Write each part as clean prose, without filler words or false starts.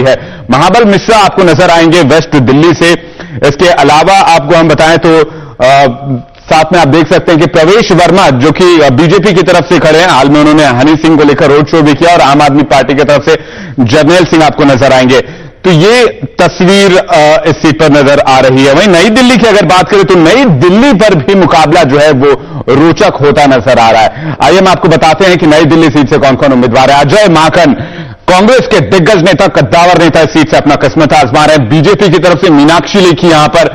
रही है। महाबल मिश्रा आपको नजर आएंगे वेस्ट दिल्ली से। इसके अलावा आपको हम बताएं तो साथ में आप देख सकते हैं कि प्रवेश वर्मा जो कि बीजेपी की तरफ से खड़े हैं, हाल में उन्होंने हनी सिंह को लेकर रोड शो भी किया, और आम आदमी पार्टी की तरफ से जर्नैल सिंह आपको नजर आएंगे। तो ये तस्वीर इस सीट पर नजर आ रही है। वहीं नई दिल्ली की अगर बात करें तो नई दिल्ली पर भी मुकाबला जो है वो रोचक होता नजर आ रहा है। आइए हम आपको बताते हैं कि नई दिल्ली सीट से कौन कौन उम्मीदवार है। अजय माकन कांग्रेस के दिग्गज नेता, कद्दावर नेता, इस सीट से अपना किस्मत आजमा रहे हैं। बीजेपी की तरफ से मीनाक्षी लेखी यहां पर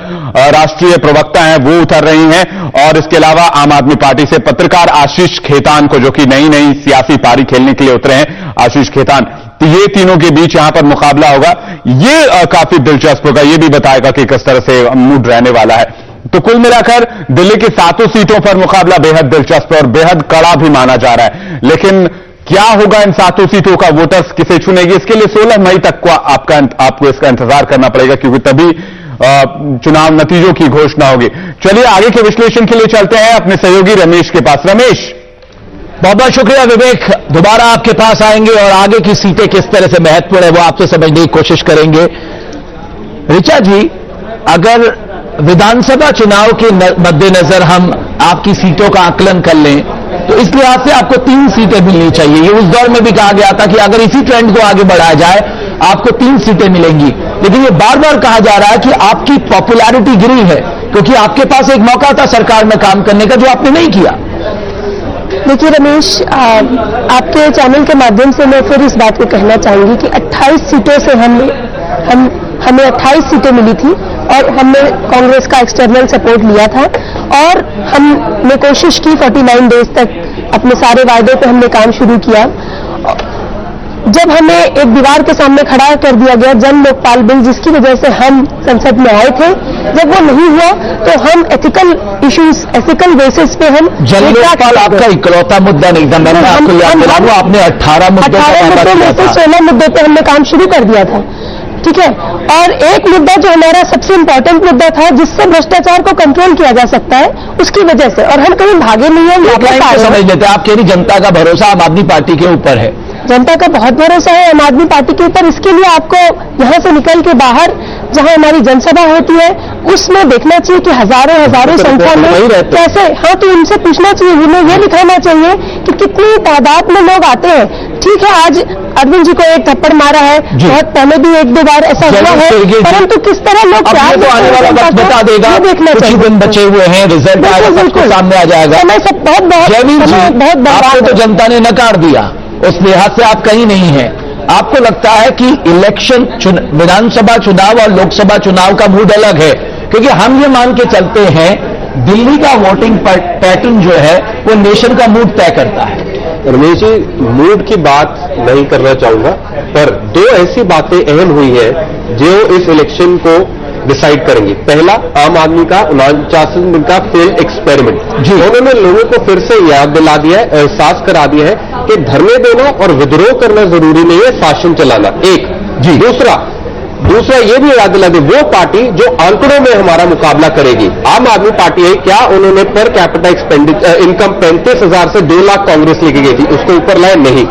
राष्ट्रीय प्रवक्ता हैं, वो उतर रही हैं। और इसके अलावा आम आदमी पार्टी से पत्रकार आशीष खेतान को, जो कि नई नई सियासी पारी खेलने के लिए उतरे हैं, आशीष खेतान, तो ये तीनों के बीच यहां पर मुकाबला होगा। ये काफी दिलचस्प होगा, ये भी बताएगा कि किस तरह से मूड रहने वाला है। तो कुल मिलाकर दिल्ली की 7 सीटों पर मुकाबला बेहद दिलचस्प और बेहद कड़ा भी माना जा रहा है। लेकिन क्या होगा इन 7 सीटों का, वोटर्स किसे चुनेगी, इसके लिए 16 मई तक को आपको इसका इंतजार करना पड़ेगा, क्योंकि तभी चुनाव नतीजों की घोषणा होगी। चलिए आगे के विश्लेषण के लिए चलते हैं अपने सहयोगी रमेश के पास। रमेश, बहुत बहुत शुक्रिया विवेक, दोबारा आपके पास आएंगे और आगे की सीटें किस तरह से महत्वपूर्ण है वो आपसे समझने की कोशिश करेंगे। ऋचा जी, अगर विधानसभा चुनाव के मद्देनजर हम आपकी सीटों का आकलन कर लें तो इस लिहाज से आपको 3 सीटें मिलनी चाहिए। ये उस दौर में भी कहा गया था कि अगर इसी ट्रेंड को आगे बढ़ाया जाए आपको 3 सीटें मिलेंगी, लेकिन ये बार बार कहा जा रहा है कि आपकी पॉपुलैरिटी गिरी है क्योंकि आपके पास एक मौका था सरकार में काम करने का, जो आपने नहीं किया। देखिए रमेश, आपके चैनल के माध्यम से मैं फिर इस बात को कहना चाहूंगी कि 28 सीटों से हमें 28 सीटें मिली थी और हमने कांग्रेस का एक्सटर्नल सपोर्ट लिया था और हमने कोशिश की 49 डेज तक अपने सारे वायदों पे हमने काम शुरू किया। जब हमें एक दीवार के सामने खड़ा कर दिया गया जन लोकपाल बिल, जिसकी वजह से हम संसद में आए थे, जब वो नहीं हुआ तो हम एथिकल इश्यूज, एथिकल बेसिस पे हम जन लोकपाल आपका इकलौता मुद्दा नहीं था। मैं आपको याद दिलाऊं, आपने 18 मुद्दों में से 16 मुद्दों पे हमने काम शुरू कर दिया था, ठीक है। और एक मुद्दा जो हमारा सबसे इंपॉर्टेंट मुद्दा था, जिससे भ्रष्टाचार को कंट्रोल किया जा सकता है, उसकी वजह से, और हम कहीं भागे नहीं हैं। समझ लेते हैं, आप कह रही जनता का भरोसा आम आदमी पार्टी के ऊपर है। जनता का बहुत भरोसा है आम आदमी पार्टी के ऊपर। इसके लिए आपको यहां से निकल के बाहर जहां हमारी जनसभा होती है उसमें देखना चाहिए कि हजारों संख्या में कैसे, हाँ, तो उनसे पूछना चाहिए, उन्हें यह दिखाना चाहिए कि कितनी तादाद में लोग आते हैं। ठीक है, आज अरविंद जी को एक थप्पड़ मारा है, बहुत पहले भी 1-2 बार ऐसा हुआ है, परंतु किस तरह लोग तो आने वाला वक्त बता देगा, देखना चाहिए। कुछ दिन बचे हुए हैं, रिजल्ट आएगा, सबको सामने आ जाएगा। आपको तो जनता ने नकार दिया, उस लिहाज से आप कहीं नहीं हैं। आपको लगता है कि इलेक्शन, विधानसभा चुनाव और लोकसभा चुनाव का मूड अलग है? क्योंकि हम ये मान के चलते हैं दिल्ली का वोटिंग पैटर्न जो है वो नेशन का मूड तय करता है। रमेश जी, मूड की बात नहीं करना चाहूंगा, पर 2 ऐसी बातें अहम हुई है जो इस इलेक्शन को डिसाइड करेंगी। पहला, आम आदमी का 49 दिन का फेल्ड एक्सपेरिमेंट, उन्होंने लोगों को फिर से याद दिला दिया है, एहसास करा दिया है कि धरने देना और विद्रोह करना जरूरी नहीं है, शासन चलाना। एक जी। दूसरा ये भी याद दिला दी, वो पार्टी जो आंकड़ों में हमारा मुकाबला करेगी आम आदमी पार्टी है। क्या उन्होंने पर कैपिटा इनकम 35,000 से 2 लाख कांग्रेस लेके गई थी, उसको ऊपर लाए नहीं।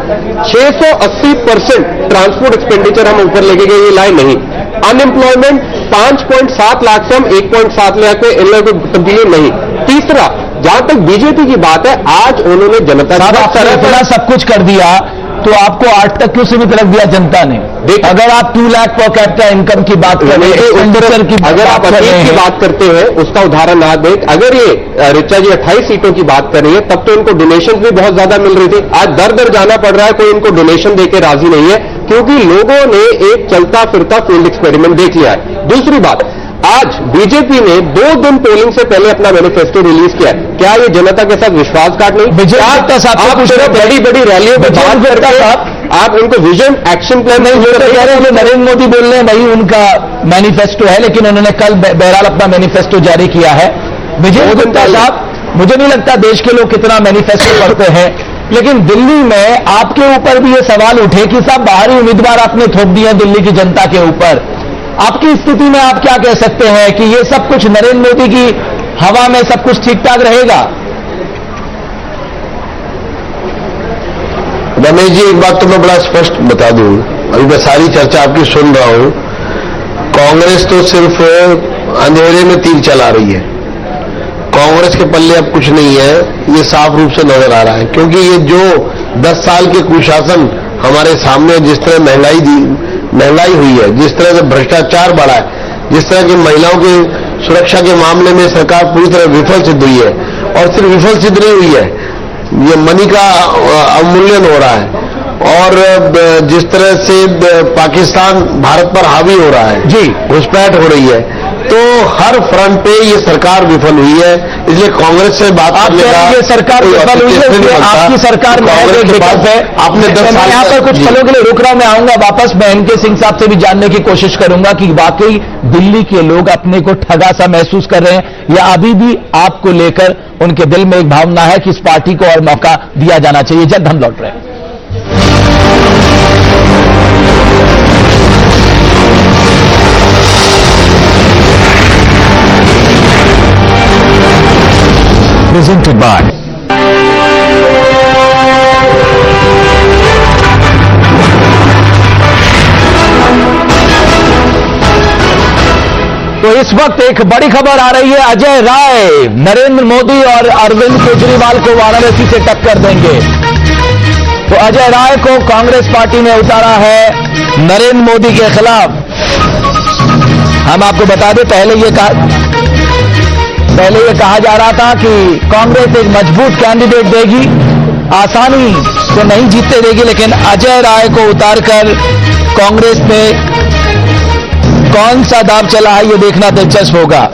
680% ट्रांसपोर्ट एक्सपेंडिचर हम ऊपर लेके गए, ये लाए नहीं। अनएम्प्लॉयमेंट 5.7 लाख से हम 1.7 लाख में इन लोगों को तब्दीली नहीं। तीसरा, जहां तक बीजेपी की बात है, आज उन्होंने जनता का सब कुछ कर दिया तो आपको 8 तक क्यों सीमित रख दिया जनता ने? अगर आप 2 लाख पर कैपिटा इनकम की बात कर रहे हैं, अगर आप अतीत की बात करते हैं, उसका उदाहरण ना दें। अगर ये ऋचा जी 28 सीटों की बात कर रही है, तब तो इनको डोनेशन भी बहुत ज्यादा मिल रही थी। आज दर जाना पड़ रहा है, कोई इनको डोनेशन देके राजी नहीं है, क्योंकि लोगों ने एक चलता फिरता फील्ड एक्सपेरिमेंट देख लिया है। दूसरी बात, आज बीजेपी ने 2 दिन पोलिंग से पहले अपना मैनिफेस्टो रिलीज किया है। क्या ये जनता के साथ विश्वासघात नहीं? बड़ी रैलियों में बात करते हैं, आप उनको विजन एक्शन प्लान नहीं हो रहे हैं। नरेंद्र मोदी बोल रहे हैं भाई उनका मैनिफेस्टो है, लेकिन उन्होंने कल बहरहाल अपना मैनिफेस्टो जारी किया है। विजय गुप्ता साहब, मुझे नहीं लगता देश के लोग कितना मैनिफेस्टो पढ़ते हैं, लेकिन दिल्ली में आपके ऊपर भी ये सवाल उठे कि साहब बाहरी उम्मीदवार आपने थोप दिए दिल्ली की जनता के ऊपर। आपकी स्थिति में आप क्या कह सकते हैं कि ये सब कुछ नरेंद्र मोदी की हवा में सब कुछ ठीक ठाक रहेगा? रमेश जी, एक बात तो मैं बड़ा स्पष्ट बता दूं अभी मैं सारी चर्चा आपकी सुन रहा हूं। कांग्रेस तो सिर्फ अंधेरे में तीर चला रही है। कांग्रेस के पल्ले अब कुछ नहीं है, ये साफ रूप से नजर आ रहा है, क्योंकि ये जो 10 साल के कुशासन हमारे सामने, जिस तरह महंगाई हुई है, जिस तरह से भ्रष्टाचार बढ़ा है, जिस तरह की महिलाओं की सुरक्षा के मामले में सरकार पूरी तरह विफल सिद्ध हुई है, और सिर्फ विफल सिद्ध नहीं हुई है, ये मनी का अवमूल्यन हो रहा है, और जिस तरह से पाकिस्तान भारत पर हावी हो रहा है, जी घुसपैठ हो रही है, तो हर फ्रंट पे ये सरकार विफल हुई है। इसलिए कांग्रेस से बात करने का, ये सरकार विफल हुई है, आपकी सरकार कांग्रेस के बाद है। आपने 10 साल यहाँ पर कुछ पलों के लिए रुक रहा हूं, मैं आऊंगा वापस। मैं एनके सिंह साहब से भी जानने की कोशिश करूंगा कि वाकई दिल्ली के लोग अपने को ठगा सा महसूस कर रहे हैं, या अभी भी आपको लेकर उनके दिल में एक भावना है कि इस पार्टी को और मौका दिया जाना चाहिए। जल्द हम लौट रहे हैं। Presented by तो इस वक्त एक बड़ी खबर आ रही है। अजय राय नरेंद्र मोदी और अरविंद केजरीवाल को वाराणसी से टक्कर देंगे। तो अजय राय को कांग्रेस पार्टी ने उतारा है नरेंद्र मोदी के खिलाफ। हम आपको बता दें, पहले ये कहा जा रहा था कि कांग्रेस एक मजबूत कैंडिडेट देगी, आसानी से नहीं जीतने देगी, लेकिन अजय राय को उतारकर कांग्रेस ने कौन सा दांव चला है, ये देखना दिलचस्प होगा।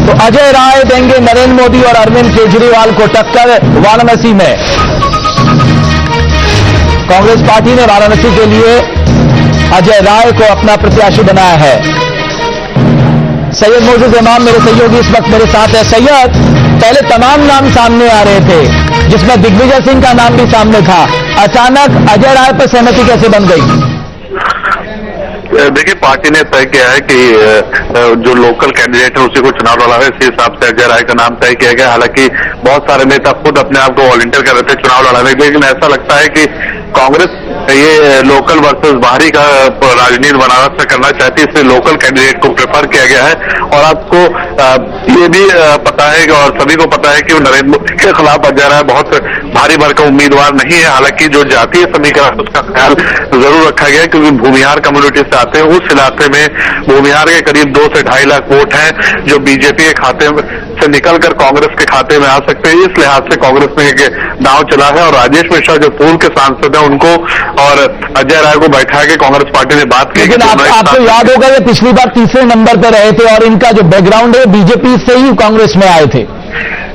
तो अजय राय देंगे नरेंद्र मोदी और अरविंद केजरीवाल को टक्कर वाराणसी में। कांग्रेस पार्टी ने वाराणसी के लिए अजय राय को अपना प्रत्याशी बनाया है। सैयद मोज़ेज़ इमाम मेरे सहयोगी इस वक्त मेरे साथ है। सैयद, पहले तमाम नाम सामने आ रहे थे, जिसमें दिग्विजय सिंह का नाम भी सामने था, अचानक अजय राय पर सहमति कैसे बन गई? देखिए, पार्टी ने तय किया है कि जो लोकल कैंडिडेट है उसी को चुनाव लड़ा है, इसी हिसाब से अजय राय का नाम तय किया गया। हालांकि बहुत सारे नेता खुद अपने आप को वॉलंटियर कर रहे थे चुनाव लड़ाने के लिए, लेकिन ऐसा लगता है कि कांग्रेस ये लोकल वर्सेस बाहरी का राजनीति बनारस में करना चाहती है, इसलिए लोकल कैंडिडेट को प्रेफर किया गया है। और आपको ये भी पता है और सभी को पता है कि नरेंद्र मोदी के खिलाफ अजय राय बहुत भारी भरकम उम्मीदवार नहीं है। हालांकि जो जातीय समीकरण उसका ख्याल जरूर रखा गया है, क्योंकि भूमिहार कम्युनिटी से आते हैं। उस इलाके में भूमिहार के करीब 2 से 2.5 लाख वोट हैं, जो बीजेपी के खाते से निकलकर कांग्रेस के खाते में आ सकते हैं। इस लिहाज से कांग्रेस ने एक दांव चला है, और राजेश मिश्रा जो पूर्व के सांसद हैं उनको और अजय राय को बैठा के कांग्रेस पार्टी ने बात की। लेकिन आपको याद होगा ये पिछली बार तीसरे नंबर पर रहे थे, और इनका जो बैकग्राउंड है बीजेपी से ही कांग्रेस में आए थे।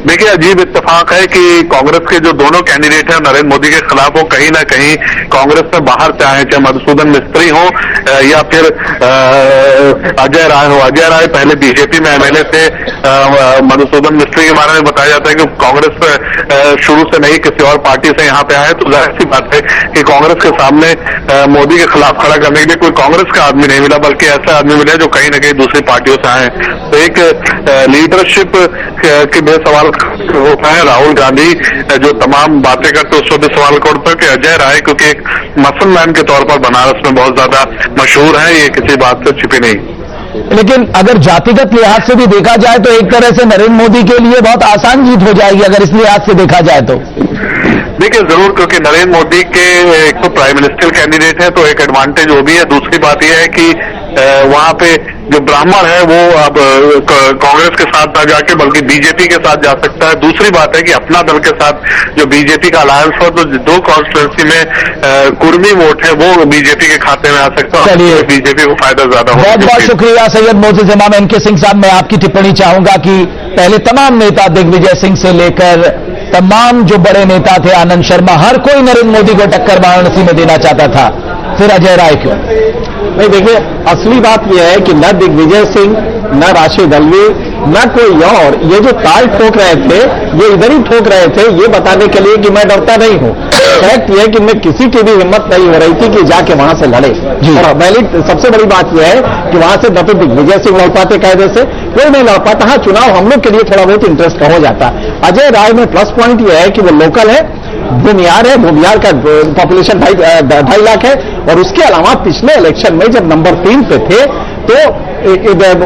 देखिए, अजीब इत्तेफाक है कि कांग्रेस के जो दोनों कैंडिडेट हैं नरेंद्र मोदी के खिलाफ, वो कहीं ना कहीं कांग्रेस में बाहर चाहे मधुसूदन मिस्त्री हो या फिर अजय राय हो। अजय राय पहले बीजेपी में एमएलए थे। मधुसूदन मिस्त्री के बारे में बताया जाता है कि कांग्रेस शुरू से नहीं किसी और पार्टी से यहाँ पे आए, तो जाहिर सी बात है कि कांग्रेस के सामने मोदी के खिलाफ खड़ा करने के लिए कोई कांग्रेस का आदमी नहीं मिला, बल्कि ऐसा आदमी मिला जो कहीं ना कहीं दूसरी पार्टियों से आए। तो एक लीडरशिप के बेसवाल होता है। राहुल गांधी जो तमाम बातें करते उस पर सवाल करते हैं कि अजय राय क्योंकि एक मसल मैन के तौर पर बनारस में बहुत ज्यादा मशहूर है, ये किसी बात से छिपी नहीं। लेकिन अगर जातिगत लिहाज से भी देखा जाए तो एक तरह से नरेंद्र मोदी के लिए बहुत आसान जीत हो जाएगी, अगर इस लिहाज से देखा जाए तो। देखिए, जरूर, क्योंकि नरेंद्र मोदी के एक तो प्राइम मिनिस्टर कैंडिडेट है, तो एक एडवांटेज वो भी है। दूसरी बात यह है कि वहां पे जो ब्राह्मण है वो अब कांग्रेस के साथ ना जाके बल्कि बीजेपी के साथ जा सकता है। दूसरी बात है कि अपना दल के साथ जो बीजेपी का अलायंस हो, तो 2 कॉन्स्टिट्यूंसी में कुर्मी वोट है वो बीजेपी के खाते में आ सकता है, तो बीजेपी को फायदा ज्यादा होगा। बहुत बहुत शुक्रिया सैयद मोज़ेज़ इमाम। एनके सिंह साहब, मैं आपकी टिप्पणी चाहूंगा कि पहले तमाम नेता दिग्विजय सिंह से लेकर तमाम जो बड़े नेता थे, आनंद शर्मा, हर कोई नरेंद्र मोदी को टक्कर वाराणसी में देना चाहता था, फिर अजय राय क्यों? नहीं, देखिए, असली बात यह है कि न दिग्विजय सिंह, न राशिद अल्वी, न कोई और ये जो ताल ठोक रहे थे, ये इधर ही ठोक रहे थे ये बताने के लिए कि मैं डरता नहीं हूं। फैक्ट यह है कि मैं किसी की भी हिम्मत नहीं हो रही थी कि जाके वहां से लड़े। और पहली सबसे बड़ी बात यह है कि वहां से न तो दिग्विजय सिंह लड़ पाते कायदे से, कोई नहीं लड़ पाता। हाँ, चुनाव हम लोग के लिए थोड़ा बहुत इंटरेस्ट का हो जाता। अजय राय में प्लस पॉइंट यह है कि वो लोकल है भूमियार है, भूमियार का पॉपुलेशन 2.5 लाख है। और उसके अलावा पिछले इलेक्शन में जब नंबर 3 पे थे तो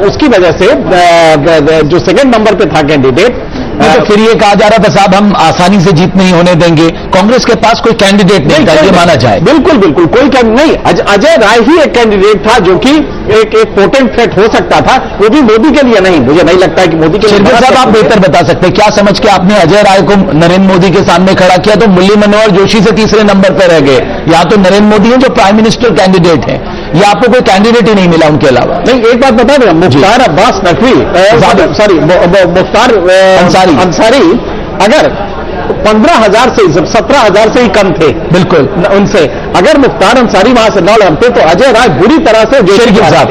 उसकी वजह से जो सेकंड नंबर पे था कैंडिडेट, तो फिर ये कहा जा रहा था साहब हम आसानी से जीत नहीं होने देंगे, कांग्रेस के पास कोई कैंडिडेट नहीं था, ये माना जाए। बिल्कुल बिल्कुल कोई नहीं, अजय राय ही एक कैंडिडेट था जो कि एक पोटेंट थ्रेट हो सकता था, वो भी मोदी के लिए नहीं। मुझे नहीं लगता है कि मोदी के लिए। शिरगिल साहब, आप बेहतर बता सकते हैं, क्या समझ के आपने अजय राय को नरेंद्र मोदी के सामने खड़ा किया तो मुरली मनोहर जोशी से तीसरे नंबर पर रह गए? या तो नरेंद्र मोदी हैं जो प्राइम मिनिस्टर कैंडिडेट हैं, या आपको कोई कैंडिडेट ही नहीं मिला उनके अलावा? नहीं, एक बात बता दें, मुख्तार अब्बास नकवी, सॉरी मुख्तार अंसारी अगर 15,000 से 17,000 से ही कम थे बिल्कुल उनसे, अगर मुख्तार अंसारी वहां से न लड़ते तो अजय राय बुरी तरह से शिरगिल साहब,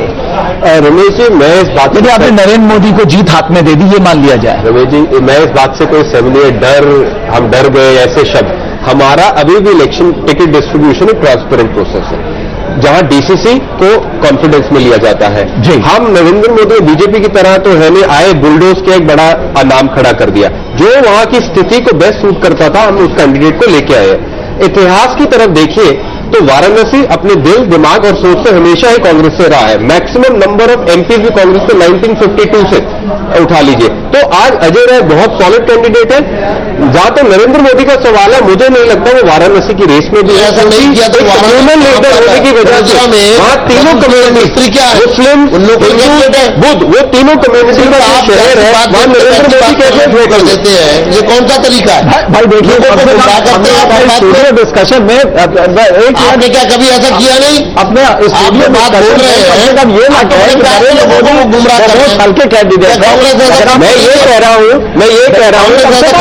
रमेश जी, मैं इस बात यदि आपने नरेंद्र मोदी को जीत हाथ में दे दी, ये मान लिया जाए। रमेश जी, मैं इस बात से कोई सहमत डर, हम डर गए ऐसे शब्द, हमारा अभी भी इलेक्शन टिकट डिस्ट्रीब्यूशन एक ट्रांसपेरेंट प्रोसेस है जहां डीसीसी को कॉन्फिडेंस में लिया जाता है। हम नरेंद्र मोदी बीजेपी की तरह तो है नहीं आए, बुलडोज के एक बड़ा नाम खड़ा कर दिया, जो वहां की स्थिति को बेस्ट सूट करता था, हम उस कैंडिडेट को लेके आए। इतिहास की तरफ देखिए तो वाराणसी अपने दिल, दिमाग और सोच से हमेशा ही कांग्रेस से रहा है। मैक्सिमम नंबर ऑफ एमपी भी कांग्रेस को 1952 से उठा लीजिए, तो आज अजय राय बहुत सॉलिड कैंडिडेट है। जहां तक नरेंद्र मोदी का सवाल है, मुझे नहीं लगता वो वाराणसी की रेस में भी ऐसा नहीं किया तो ह्यूमन लीडर होने की वजह से वहां तीनों कम्युनिटी, मुस्लिम, बुद्ध, वो तीनों कम्युनिटी का शहर है, वहां नरेंद्र मोदी कैसे कर देते हैं? ये कौन सा तरीका है भाई? देखिए डिस्कशन में आपने क्या कभी ऐसा किया नहीं? अपने स्टूडियो बात बोल रहे हैं, ये ना कहें कि नरेंद्र मोदी गुमराह कर रहे हैं। हल्के कैंडिडेट है। मैं ये कह रहा हूँ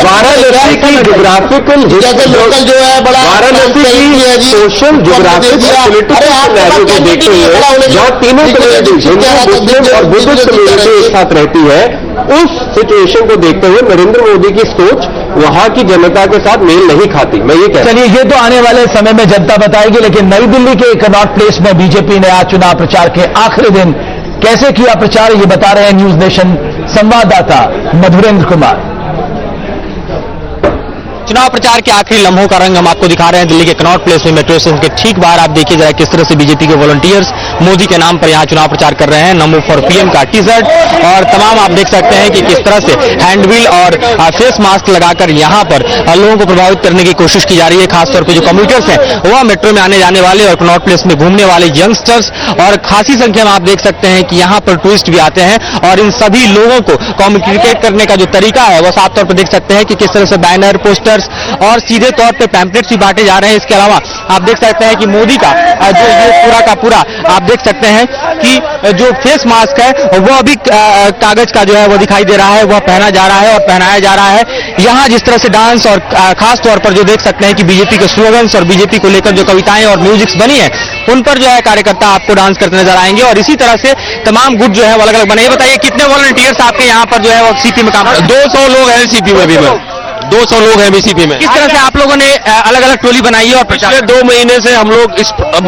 वाराणसी की जोग्राफिकल लोकल जो है बड़ा वाराणसी की सोशल जोग्राफिक पोलिटिकल को देखते हुए जहाँ तीनों कम्युनिटी, मुस्लिम और बुद्धिस्ट कम्युनिटी एक साथ रहती है, उस सिचुएशन को देखते हुए नरेंद्र मोदी की सोच वहां की जनता के साथ मेल नहीं खाती। मैं ये कह रहा हूं। चलिए, ये तो आने वाले समय में जनता बताएगी, लेकिन नई दिल्ली के कनॉट प्लेस में बीजेपी ने आज चुनाव प्रचार के आखिरी दिन कैसे किया प्रचार, ये बता रहे हैं न्यूज नेशन संवाददाता मधुरेंद्र कुमार। चुनाव प्रचार के आखिरी लम्हों का रंग हम आपको दिखा रहे हैं दिल्ली के कनॉट प्लेस में, मेट्रो स्टेशन के ठीक बाहर। आप देखिए जरा किस तरह से बीजेपी के वॉलंटियर्स मोदी के नाम पर यहां चुनाव प्रचार कर रहे हैं। नमो फॉर पीएम का टी शर्ट और तमाम आप देख सकते हैं कि किस तरह से हैंडबिल और फेस मास्क लगाकर यहां पर लोगों को प्रभावित करने की कोशिश की जा रही है। खासतौर पर जो कम्यूटर्स हैं वह मेट्रो में आने जाने वाले और कनॉट प्लेस में घूमने वाले यंगस्टर्स, और खासी संख्या में आप देख सकते हैं कि यहां पर टूरिस्ट भी आते हैं। और इन सभी लोगों को कम्युनिकेट करने का जो तरीका है वह साफ तौर पर देख सकते हैं कि किस तरह से बैनर, पोस्टर्स और सीधे तौर पे पैम्पलेट्स भी बांटे जा रहे हैं। इसके अलावा आप देख सकते हैं कि मोदी का जो ये पूरा का पूरा आप देख सकते हैं कि जो फेस मास्क है वो अभी कागज का जो है वो दिखाई दे रहा है, वह पहना जा रहा है और पहनाया जा रहा है। यहाँ जिस तरह से डांस और खास तौर पर जो देख सकते हैं कि बीजेपी के स्लोगन्स और बीजेपी को लेकर जो कविताएं और म्यूजिक्स बनी है उन पर जो है कार्यकर्ता आपको डांस करते नजर आएंगे। और इसी तरह से तमाम गुट जो है वो अलग अलग बने। ये बताइए कितने वॉलंटियर्स आपके यहाँ पर जो है वो सीपी में काम? 200 लोग हैं सीपी में, भी 200 लोग हैं बीसीपी में। किस तरह से आप लोगों ने अलग अलग टोली बनाई है? और पिछले 2 महीने से हम लोग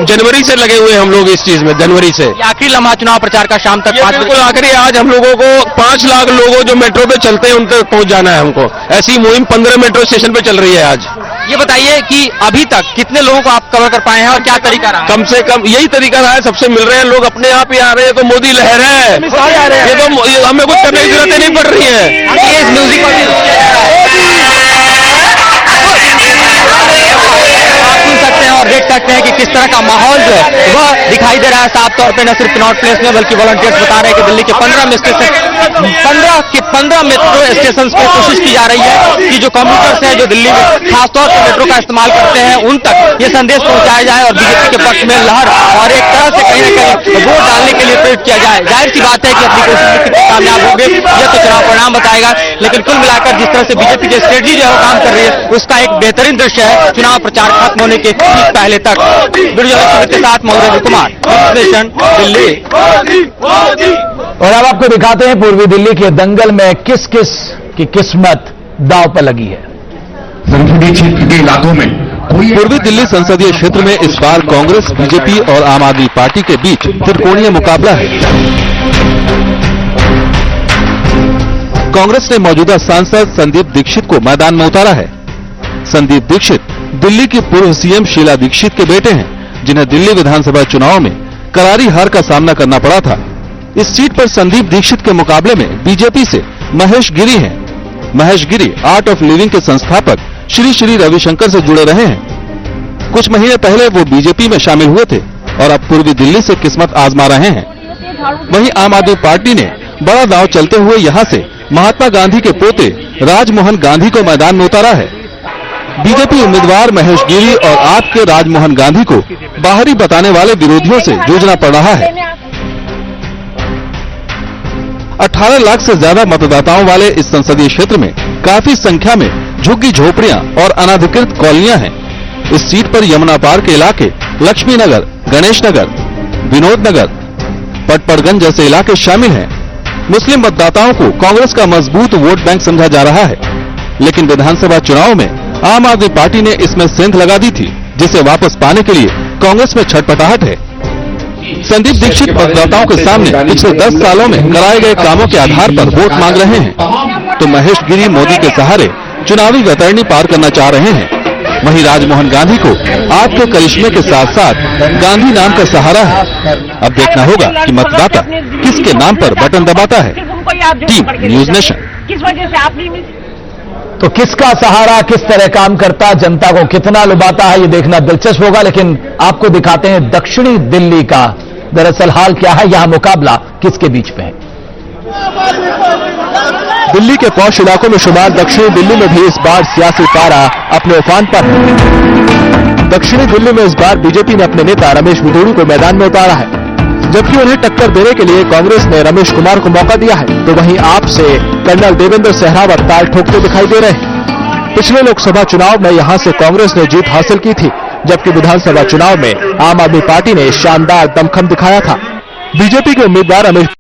जनवरी से लगे हुए हैं, हम लोग इस चीज में जनवरी से। आखिरी लम्हा चुनाव प्रचार का शाम तक 5 बिल्कुल आखिरी। आज हम लोगों को 5 लाख लोगों जो मेट्रो पे चलते हैं उन तक पहुंच जाना है हमको। ऐसी मुहिम 15 मेट्रो स्टेशन पे चल रही है आज। ये बताइए कि अभी तक कितने लोगों को आप कवर कर पाए हैं और क्या तरीका रहा? कम से कम यही तरीका रहा है, सबसे मिल रहे हैं लोग, अपने आप ही आ रहे हैं। तो मोदी लहर है, ये तो हमें कुछ करने की जरूरत नहीं पड़ रही है। और देख सकते हैं कि किस तरह का माहौल जो है वह दिखाई दे रहा है साफ तौर पे, न सिर्फ कनॉट प्लेस में बल्कि वॉलंटियर्स बता रहे हैं कि दिल्ली के 15 मेट्रो स्टेशन पे कोशिश की जा रही है कि जो कम्यूटर्स हैं जो दिल्ली में खासतौर पर मेट्रो का इस्तेमाल करते हैं उन तक ये संदेश पहुंचाया जाए और बीजेपी के पक्ष में लहर और एक तरह से कहीं न कहीं वोट डालने के लिए प्रेरित किया जाए। जाहिर सी बात है कि अपनी कोशिश में कितने कामयाब होंगे यह तो चुनाव परिणाम बताएगा, लेकिन कुल मिलाकर जिस तरह से बीजेपी की स्ट्रेटजी जो है वो काम कर रही है उसका एक बेहतरीन दृश्य है चुनाव प्रचार खत्म होने के ठीक पहले तक। के साथ मधुरेंद्र कुमार, दिल्ली। और अब आपको दिखाते हैं पूर्वी दिल्ली के दंगल में किस किस की किस्मत दांव पर लगी है। संसदीय क्षेत्र के इलाकों में पूर्वी दिल्ली संसदीय क्षेत्र में इस बार कांग्रेस, बीजेपी और आम आदमी पार्टी के बीच त्रिकोणीय मुकाबला है। कांग्रेस ने मौजूदा सांसद संदीप दीक्षित को मैदान में उतारा है। संदीप दीक्षित दिल्ली की पूर्व सीएम शीला दीक्षित के बेटे हैं, जिन्हें दिल्ली विधानसभा चुनाव में करारी हार का सामना करना पड़ा था। इस सीट पर संदीप दीक्षित के मुकाबले में बीजेपी से महेश गिरी हैं। महेश गिरी आर्ट ऑफ लिविंग के संस्थापक श्री श्री रविशंकर से जुड़े रहे हैं। कुछ महीने पहले वो बीजेपी में शामिल हुए थे और अब पूर्वी दिल्ली से किस्मत आजमा रहे हैं। वहीं आम आदमी पार्टी ने बड़ा दांव चलते हुए यहां से महात्मा गांधी के पोते राजमोहन गांधी को मैदान में उतारा है। बीजेपी उम्मीदवार महेश गिरी और आप के राजमोहन गांधी को बाहरी बताने वाले विरोधियों से जूझना पड़ रहा है। 18 लाख से ज्यादा मतदाताओं वाले इस संसदीय क्षेत्र में काफी संख्या में झुग्गी झोपड़ियां और अनाधिकृत कॉलोनियां हैं। इस सीट पर यमुना पार के इलाके लक्ष्मी नगर, गणेश नगर, विनोद नगर, पटपड़गंज जैसे इलाके शामिल हैं। मुस्लिम मतदाताओं को कांग्रेस का मजबूत वोट बैंक समझा जा रहा है, लेकिन विधानसभा चुनाव में आम आदमी पार्टी ने इसमें सेंध लगा दी थी, जिसे वापस पाने के लिए कांग्रेस में छटपटाहट है। संदीप दीक्षित मतदाताओं के सामने पिछले 10 सालों में कराए गए कामों के आधार पर वोट मांग रहे हैं, तो महेश गिरी मोदी के सहारे चुनावी वैतरणी पार करना चाह रहे हैं। वहीं राजमोहन गांधी को आपके करिश्मे के साथ साथ गांधी नाम का सहारा है। अब देखना होगा कि मतदाता किसके नाम पर बटन दबाता है। Team news nation. किस वजह से आप नहीं मिली? तो किसका सहारा किस तरह काम करता, जनता को कितना लुभाता है, ये देखना दिलचस्प होगा। लेकिन आपको दिखाते हैं दक्षिणी दिल्ली का दरअसल हाल क्या है, यहां मुकाबला किसके बीच में है। दिल्ली के पौष इलाकों में शुमार दक्षिणी दिल्ली में भी इस बार सियासी पारा अपने उफान पर है। दक्षिणी दिल्ली में इस बार बीजेपी ने अपने नेता रमेश बिधूड़ी को मैदान में उतारा है, जबकि उन्हें टक्कर देने के लिए कांग्रेस ने रमेश कुमार को मौका दिया है। तो वहीं आप से कर्नल देवेंद्र सहरावत ताल ठोकते दिखाई दे रहे हैं। पिछले लोकसभा चुनाव में यहां से कांग्रेस ने जीत हासिल की थी, जबकि विधानसभा चुनाव में आम आदमी पार्टी ने शानदार दमखम दिखाया था। बीजेपी के उम्मीदवार रमेश